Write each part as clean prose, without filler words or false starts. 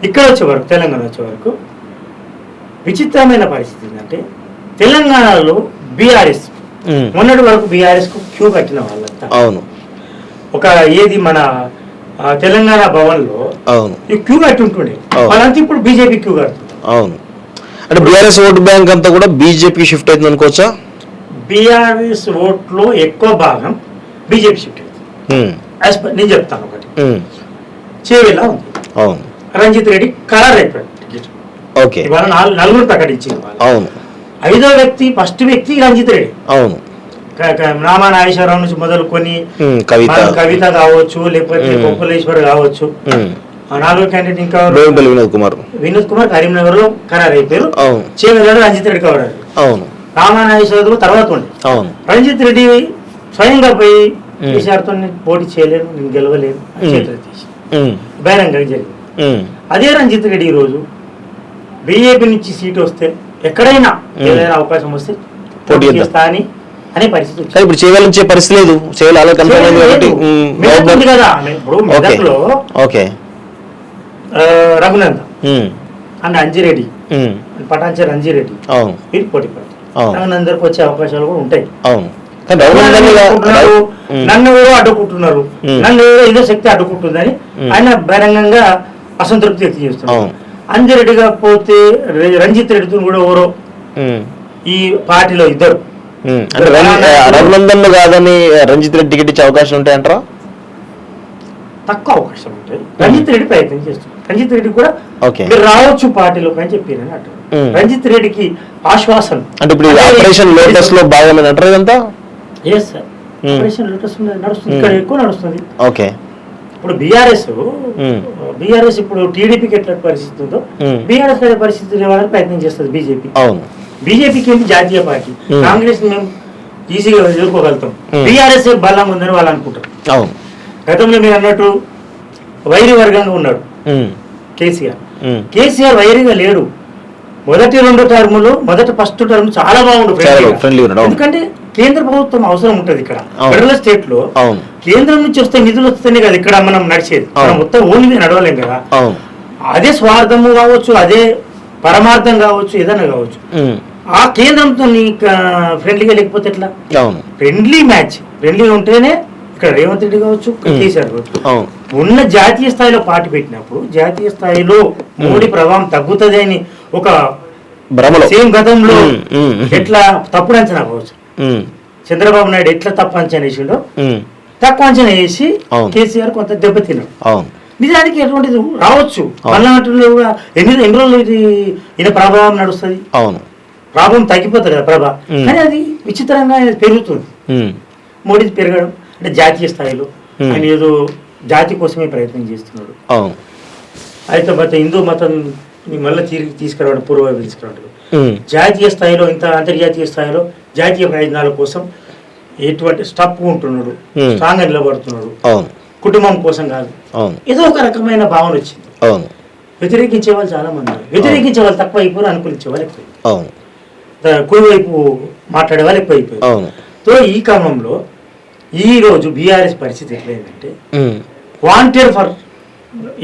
ఇక్కడ వచ్చే వరకు తెలంగాణ వచ్చే వరకు విచిత్రమైన పరిస్థితి ఏంటంటే తెలంగాణలో బీఆర్ఎస్ మొన్నటి వరకు బీఆర్ఎస్ కు క్యూ కట్టిన వాళ్ళంతా. అవును. ఒక ఏది మన తెలంగాణ భవన్ లో అవును ఈ క్యూ కట్టి ఉంటుండే వాళ్ళంతా ఇప్పుడు బీజేపీ క్యూ కడుతుంది. అవును. అంటే బీఆర్ఎస్ ఓటు బ్యాంక్ అంతా కూడా బీజేపీ షిఫ్ట్ అవుతుంది అనుకోవచ్చా? బీఆర్ఎస్ ఓట్లో ఎక్కువ భాగం బీజేపీ షిఫ్ట్ అవుతుంది. నేను చెప్తాను ఒకటి. చేవేలా ఉంది. అవును. రంజిత్ రెడ్డి ఖరారు అయిపోయాడు టికెట్. ఓకే. ఇవాళ నలుగురు ప్రకటించింది. అవును. ఐదో వ్యక్తి ఫస్ట్ వ్యక్తి రంజిత్ రెడ్డి. అవును. రామా నాగేశ్వరరావు నుంచి మొదలుకొని కవిత కావచ్చు, లేకపోతే గోపాలేశ్వర్ కావచ్చు, నాలుగో క్యాండిడేట్ ఇంకా వినోద్ కుమార్ కరీంనగర్ లో ఖరారు అయిపోయారు. చేవేలా రంజిత్ రెడ్డి కావడం. అవును. రామా నాగేశ్వరరావు తర్వాత ఉండే. అవును. రంజిత్ రెడ్డి స్వయంగా పోయి కేసీఆర్తో పోటీ చేయలేను, నేను గెలవలేను చేతులు తీసి బహిరంగంగా జరిగింది. అదే రంజిత్ రెడ్డి ఈ రోజు బీజేపీ నుంచి సీటు వస్తే ఎక్కడైనా ఏదైనా అవకాశం వస్తే పోటీ చేస్తా అనే పరిస్థితి. ఇప్పుడు చేయగలించే పరిస్థితి లేదు. కదా ఇప్పుడు మెదక్లో రఘునందన్ అండ్ అంజిరెడ్డి, పటాన్చర్ అంజిరెడ్డి వీళ్ళు పోటీ పడతారు. రఘునందన్కి వచ్చే అవకాశాలు కూడా ఉంటాయి. నన్ను ఎవరో అడ్డుకుంటున్నారు, నన్ను ఎవరో ఏదో శక్తి అడ్డుకుంటుందని ఆయన బహిరంగంగా అసంతృప్తి వ్యక్తం చేస్తున్నారు. అంజిరెడ్డి కాకపోతే రంజిత్ రెడ్డితో కూడా ఎవరో ఈ పార్టీలో ఇద్దరు రఘునందన్ కాదని రంజిత్ రెడ్డి టికెట్ ఇచ్చే అవకాశం ఉంటాయంటారా? తక్కువ అవకాశం ఉంటాయి. రంజిత్ రెడ్డి ప్రయత్నం చేస్తున్నారు. రంజిత్ రెడ్డి కూడా మీరు రావచ్చు పార్టీలోకి అని చెప్పారని అంటారు. రంజిత్ రెడ్డికి ఆశ్వాసన అంటే ఇప్పుడు ఆపరేషన్ లోటస్ లో భాగమైన అంటారు ఇదంతా. ఎస్ సార్, ఆపరేషన్ లోటస్ నడుస్తుంది, ఇక్కడ ఎక్కువ నడుస్తుంది. ఓకే. ఇప్పుడు బీఆర్ఎస్ ఇప్పుడు టీడీపీకి ఎట్లా పరిస్థితి ఉందో బీఆర్ఎస్ పరిస్థితి ఇవ్వాలని ప్రయత్నం చేస్తుంది బీజేపీ. అవును. బీజేపీకి ఏంటి జాతీయ పార్టీ, కాంగ్రెస్ మేము ఈజీగా ఎదుర్కోగలుగుతాం, బీఆర్ఎస్ బలం ఉందని వాళ్ళు అనుకుంటారు. అవును. గతంలో మీరు అన్నట్టు వైరి వర్గంగా ఉన్నాడు కేసీఆర్. కేసీఆర్ వైరిగా లేడు. మొదటి రెండు టర్ములు ఫస్ట్ టర్మ్ చాలా బాగుండు, ఎందుకంటే కేంద్ర ప్రభుత్వం అవసరం ఉంటది ఇక్కడ. ఫెడరల్ స్టేట్ లో కేంద్రం నుంచి వస్తే నిధులు వస్తేనే కదా ఇక్కడ మనం నడిచేది. మనం మొత్తం ఓన్లీ నడవలేం కదా. అదే స్వార్థము కావచ్చు, అదే పరమార్థం కావచ్చు, ఏదైనా కావచ్చు. ఆ కేంద్రంతో ఫ్రెండ్లీగా లేకపోతే ఎట్లా? ఫ్రెండ్లీ మ్యాచ్, ఫ్రెండ్లీగా ఉంటేనే ఇక్కడ రేవంత్ రెడ్డి కావచ్చు, కేసీఆర్ కావచ్చు. ఉన్న జాతీయ స్థాయిలో పార్టీ పెట్టినప్పుడు జాతీయ స్థాయిలో మోడీ ప్రభావం తగ్గుతుంది అని ఒక సేమ్ గతంలో ఎట్లా తప్పుడు అంచనా కావచ్చు, చంద్రబాబు నాయుడు ఎట్లా తప్పు అంచనా వేసిండో తక్కువ అంచనా వేసి కేసీఆర్ కొంత దెబ్బతిన్నాడు. నిజానికి ఎటువంటిది రావచ్చు మళ్ళీ కూడా ఎన్ని రోజులు ఇది ఈయన ప్రభావం నడుస్తుంది, ప్రభావం తగ్గిపోతుంది కదా ప్రభావం. కానీ అది విచిత్రంగా పెరుగుతుంది. మోడీ పెరగడం అంటే జాతీయ స్థాయిలో ఆయన ఏదో జాతి కోసమే ప్రయత్నం చేస్తున్నాడు. అయితే మొత్తం హిందూ మతం మళ్ళీ తిరిగి తీసుకురావడం, పూర్వ తీసుకురావడం జాతీయ స్థాయిలో ఇంత అంతర్జాతీయ స్థాయిలో జాతీయ ప్రయోజనాల కోసం ఎటువంటి స్టప్ ఉంటున్నాడు, స్ట్రాంగ్ గా నిలబడుతున్నాడు, కుటుంబం కోసం కాదు. ఏదో ఒక రకమైన భావన వచ్చింది. వ్యతిరేకించే వాళ్ళు చాలా మంది ఉన్నారు. వ్యతిరేకించే వాళ్ళు తక్కువ అయిపోయారు, అనుకూలించే వాళ్ళు ఎక్కువ, కుడివైపు మాట్లాడే వాళ్ళు ఎక్కువ అయిపోయారు. సో ఈ క్రమంలో ఈ రోజు బీఆర్ఎస్ పరిస్థితి ఎట్లయిందంటే వాంటెడ్ ఫర్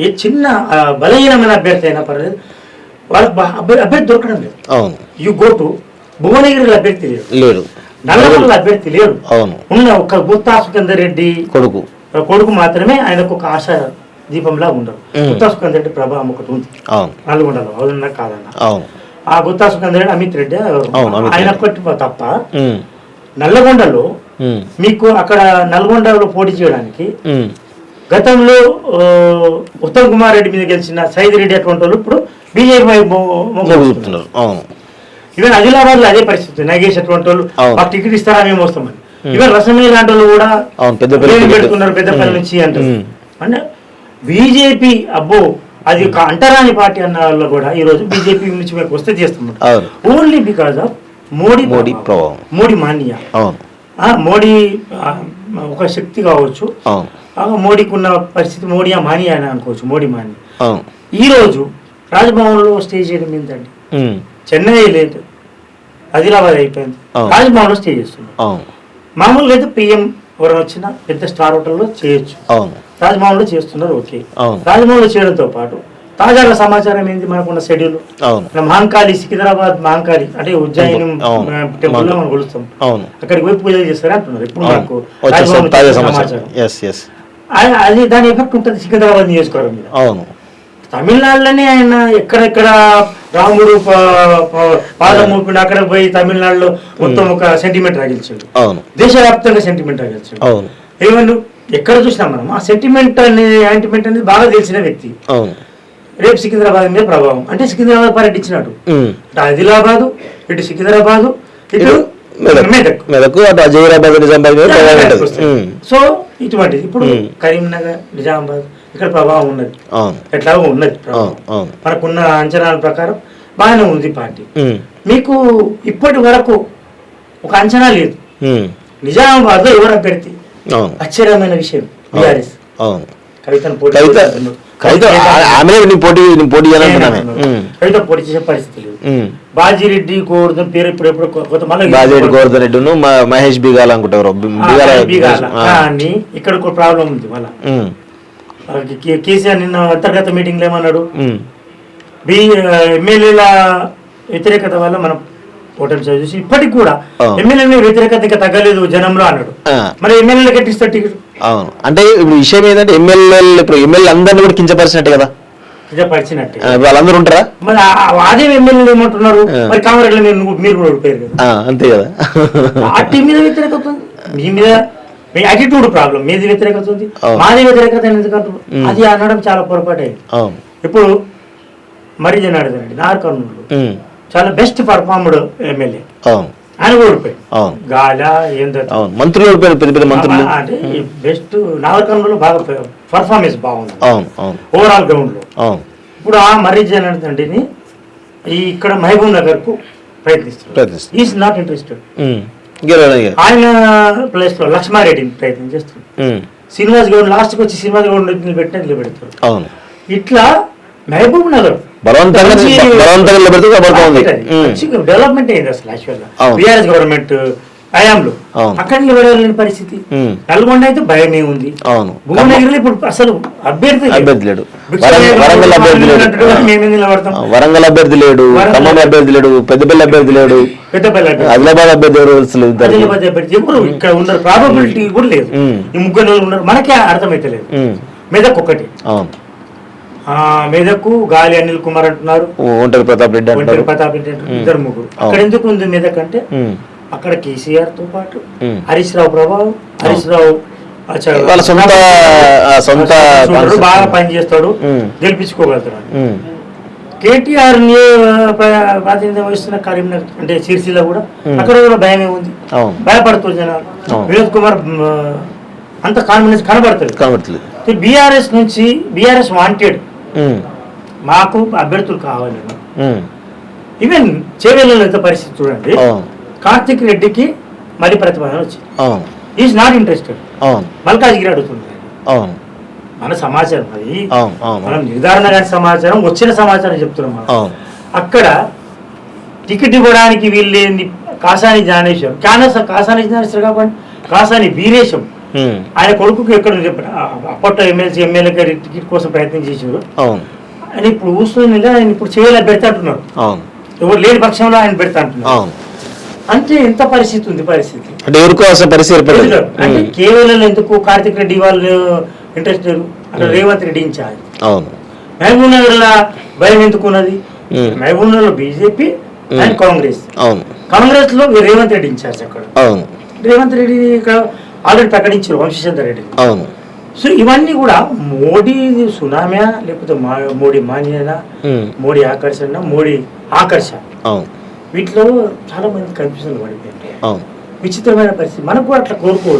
ఏ చిన్న బలహీనమైన అభ్యర్థి అయినా పర్లేదు, వాళ్ళకి అభ్యర్థి దొరకడం లేదు. యు గో టు భువనగిరిలో అభ్యర్థి లేడు, నల్లగొండలో అభ్యర్థి లేడు. ఉన్న ఒక గుత్తా సుఖేందర్ రెడ్డి కొడుకు మాత్రమే ఆయనకు ఒక ఆశ దీపంలా ఉండరు. గుత్తా సుఖేందర్ రెడ్డి ప్రభావం ఒకటి ఉంది నల్గొండలో, అవునన్నా కాదన్నా. ఆ గుత్తా సుఖేందర్ రెడ్డి అమిత్ రెడ్డి ఆయన తప్ప నల్లగొండలో మీకు అక్కడ నల్గొండలో పోటీ చేయడానికి గతంలో ఉత్తమ్ కుమార్ రెడ్డి మీద గెలిచిన సైద్ రెడ్డి అటువంటి వాళ్ళు ఇప్పుడు బీజేపీ ఈవెన్ ఆదిలాబాద్ లో అదే పరిస్థితి. నగేష్ అటువంటి వాళ్ళు మాకు టికెట్ ఇస్తారా మేము వస్తామని. ఈవెన్ రసమయ్య లాంటి వాళ్ళు కూడా పెడుతున్నారు పెద్దపల్లి నుంచి అంటారు. అంటే బీజేపీ అబ్బో అది ఒక అంటరాని పార్టీ అన్న వాళ్ళు కూడా ఈ రోజు బీజేపీ నుంచి మేము వస్తే చేస్తున్నారు. Only because of Modi Manya. Modi ఒక శక్తి కావచ్చు, మోడీకి ఉన్న పరిస్థితి మోడీ మాన్య అని అనుకోవచ్చు. మోడీ మాన్య ఈ రోజు రాజ్భవన్ లో స్టే చేయడం ఏంటండి? చెన్నై లేదు, ఆదిలాబాద్ అయిపోయింది, రాజ్భవన్ లో స్టే చేస్తున్నాం. మామూలుగా అయితే పిఎం ఎవరైనా వచ్చినా పెద్ద స్టార్ హోటల్లో చేయొచ్చు, రాజ్భవన్ లో చేస్తున్నారు. ఓకే, రాజ్భవన్ లో చేయడంతో పాటు తాజాగా సమాచారం ఏంది మనకున్న షెడ్యూల్. అవును. మహంకాళి సికింద్రాబాద్ మహంకాళి అంటే ఉజ్జయిని టెంపుల్ లో మనం కొలుస్తాం. అవును. అక్కడికి పోయి పూజలు చేస్తారు అంటున్నారు. ఇప్పుడు మనకు తాజా సమాచారం. అది దాని ఎఫెక్ట్ ఉంటుంది సికింద్రాబాద్ నియోజకవర్గం మీద. అవును. తమిళనాడులోనే ఆయన ఎక్కడెక్కడ రాముడు పాదం మోపిండు, అక్కడ పోయి తమిళనాడులో మొత్తం ఒక సెంటిమెంట్ రాగించాడు. అవును. దేశవ్యాప్తంగా సెంటిమెంట్ రాగించాడు. అవును. ఏమన్నా ఎక్కడ చూసినా మనం ఆ సెంటిమెంట్ యాంటిమెంట్ అనేది బాగా తెలిసిన వ్యక్తి. అవును. రేపు సికింద్రాబాద్ మీద ప్రభావం అంటే సికింద్రాబాద్ పర్యటించినట్టు, ఇటు ఆదిలాబాదు, ఇటు సికింద్రాబాదు, ఇటు మెదక్, అటు జహీరాబాద్, నిజామాబాద్. సో ఇటువంటిది ఇప్పుడు కరీంనగర్, నిజామాబాద్ ఇక్కడ ప్రభావం ఉన్నది, ఎట్లాగో ఉన్నది. మనకున్న అంచనాల ప్రకారం బాగానే ఉంది పార్టీ. మీకు ఇప్పటి వరకు ఒక అంచనా లేదు. నిజామాబాద్ లో ఎవరు అభ్యర్థి? ఆశ్చర్యమైన విషయం, బీఆర్ఎస్ కవితను కవిత పోటీ చేసే పరిస్థితి లేదు. బాజిరెడ్డి గోవర్ధన్ పేరు ఇప్పుడు గోవర్ధన్ రెడ్డి, మహేష్ బిగాల అనుకుంటారు. కానీ ఇక్కడ ఒక ప్రాబ్లం ఉంది. మళ్ళా కేసీఆర్ నిన్న అంతర్గత మీటింగ్ లో ఏమన్నాడు, ఎమ్మెల్యేల వ్యతిరేకత వల్ల మనం ఓటమి చూసి ఇప్పటికి కూడా ఎమ్మెల్యే వ్యతిరేకత ఇంకా తగ్గలేదు జనంలో అన్నాడు. మరి ఎమ్మెల్యేలకు ఎట్టిస్తారు టికెట్? అవును. అంటే ఇప్పుడు విషయం ఏంటంటే ఎమ్మెల్యే అందరినీ కూడా కించపరిచినట్టే కదా, కించపరిచినట్టే వాళ్ళందరూ ఉంటారా? మరి అదే ఎమ్మెల్యేలు ఏమంటున్నారు, మరి కాంగ్రెస్ మీరు కూడా ఓడిపోయారు కదా. అంతే కదా. పార్టీ మీద వ్యతిరేకత ఉంది, మీ మీద మీ యాటిట్యూడ్ ప్రాబ్లం, మీది వ్యతిరేకత ఉంది, మాది వ్యతిరేకత ఎందుకంటే అది అనడం చాలా పొరపాటు అయింది. ఇప్పుడు మరి జనార్దన్ రెడ్డి నార్కర్నూలు చాలా బెస్ట్ పర్ఫార్మ్డ్ ఎమ్మెల్యే, ఆయన ఓడిపోయాడు. గాలా ఏందో మంత్రులు ఓడిపోయారు, పెద్ద పెద్ద మంత్రులు. అంటే బెస్ట్ నార్కర్నూలు బాగా పర్ఫార్మెన్స్ బాగుంది ఓవరాల్ గ్రౌండ్ లో. ఇప్పుడు ఆ మర్రి జనార్దన్ రెడ్డిని ఇక్కడ మహబూబ్ నగర్ కు ప్రయత్నిస్తారు. Is not interested. ఆయన ప్లేస్ లో లక్ష్మారెడ్డిని ప్రయత్నం చేస్తారు. శ్రీనివాస్ గౌడ్ లాస్ట్ కి వచ్చి శ్రీనివాస్ గౌడ్ నిలబెట్టిన నిలబెడతారు. ఇట్లా మహబూబ్ నగర్ డెవలప్మెంట్ అయింది అసలు యాక్చువల్ గా బీఆర్ఎస్ గవర్నమెంట్ హయాంలో. అక్కడ నిలబడలేని పరిస్థితి. నల్గొండ అయితే భయమే ఉంది. భువనగిరిలో ఇప్పుడు అసలు అభ్యర్థి లేడు, మేమే నిలబడతాం. వరంగల్ అభ్యర్థి లేడు, ఖమ్మం అభ్యర్థి లేడు, పెద్దపల్లి అభ్యర్థి లేడు, ఆదిలాబాద్ అభ్యర్థి ఆదిలాబాద్ అభ్యర్థి ఎవరు ఇక్కడ ఉన్నారు, ప్రాబబిలిటీ కూడా లేదు. ఈ ముగ్గురు ఉన్నారు, మనకే అర్థమైతే లేదు. మెదక్ ఒకటి, మెదక్ గాలి అనిల్ కుమార్ అంటున్నారు, ఒంటరి ప్రతాప్ రెడ్డి ఇద్దరు ముగ్గురు. అక్కడ ఎందుకు ఉంది మెదక్ అంటే అక్కడ కేసీఆర్ తో పాటు హరీష్ రావు ప్రభావం, హరీష్ రావు బాగా పనిచేస్తాడు, గెలిపించుకోగలుగుతాడు. కేటీఆర్ ప్రాతినిధ్యం వహిస్తున్న కరీంనగర్ అంటే సిరిసిల్ల కూడా అక్కడ కూడా భయమే ఉంది, భయపడుతుంది జనాలు. వినోద్ కుమార్ అంత కాన్ఫిడెన్స్ కనబడుతుంది. బీఆర్ఎస్ నుంచి బీఆర్ఎస్ వాంటెడ్ మాకు అభ్యర్థులు కావాలని. ఈవెన్ చేవేళ్ళలో ఎంత పరిస్థితి చూడండి, కార్తిక్ రెడ్డికి మరి ప్రతిపాదన వచ్చింది, ఈజ్ నాట్ ఇంట్రెస్టెడ్. మల్కాజ్గిరి అడుగుతుంది. మన సమాచారం అది, మనం నిర్ధారణ కాని సమాచారం, వచ్చిన సమాచారం చెప్తున్నాం మనం. అక్కడ టికెట్ ఇవ్వడానికి వీళ్ళేంది కాసాని జ్ఞానేశ్వర్, కాసాని జ్ఞానేశ్వర్ కాబట్టి కాసాని వీరేశం ఆయన కొడుకుకి ఎక్కడ అప్పట్లో ఎమ్మెల్యే టికెట్ కోసం ప్రయత్నం చేశారు. ఆయన ఇప్పుడు ఊస్తుంది, ఆయన ఇప్పుడు చేయాలి పెడతా అంటున్నారు. ఎవరు లేని పక్షంలో ఆయన పెడతా అంటున్నారు. అంటే ఎంత పరిస్థితి ఉంది, పరిస్థితి అంటే కేవలం ఎందుకు కార్తిక్ రెడ్డి వాళ్ళు ఇంట్రెస్ట్ లేరు, అక్కడ రేవంత్ రెడ్డి ఇన్ఛార్జ్. మహబూబ్ నగర్ లో భయం ఎందుకున్నది, మహబూబ్ నగర్ లో బీజేపీ అండ్ కాంగ్రెస్. కాంగ్రెస్ లో రేవంత్ రెడ్డి ఇన్ఛార్జ్. అక్కడ రేవంత్ రెడ్డి ఇక్కడ ఆల్రెడీ ప్రకటించారు వంశీచంద్ర రెడ్డి. సో ఇవన్నీ కూడా మోడీ సునామీ లేకపోతే మోడీ మాన్యనా, మోడీ ఆకర్షణ, మోడీ ఆకర్ష, వీటిలో చాలా మంది కన్ఫ్యూజన్ పడిపోయింది. విచిత్రమైన పరిస్థితి. మనకు కూడా అట్లా కోరుకోవచ్చు.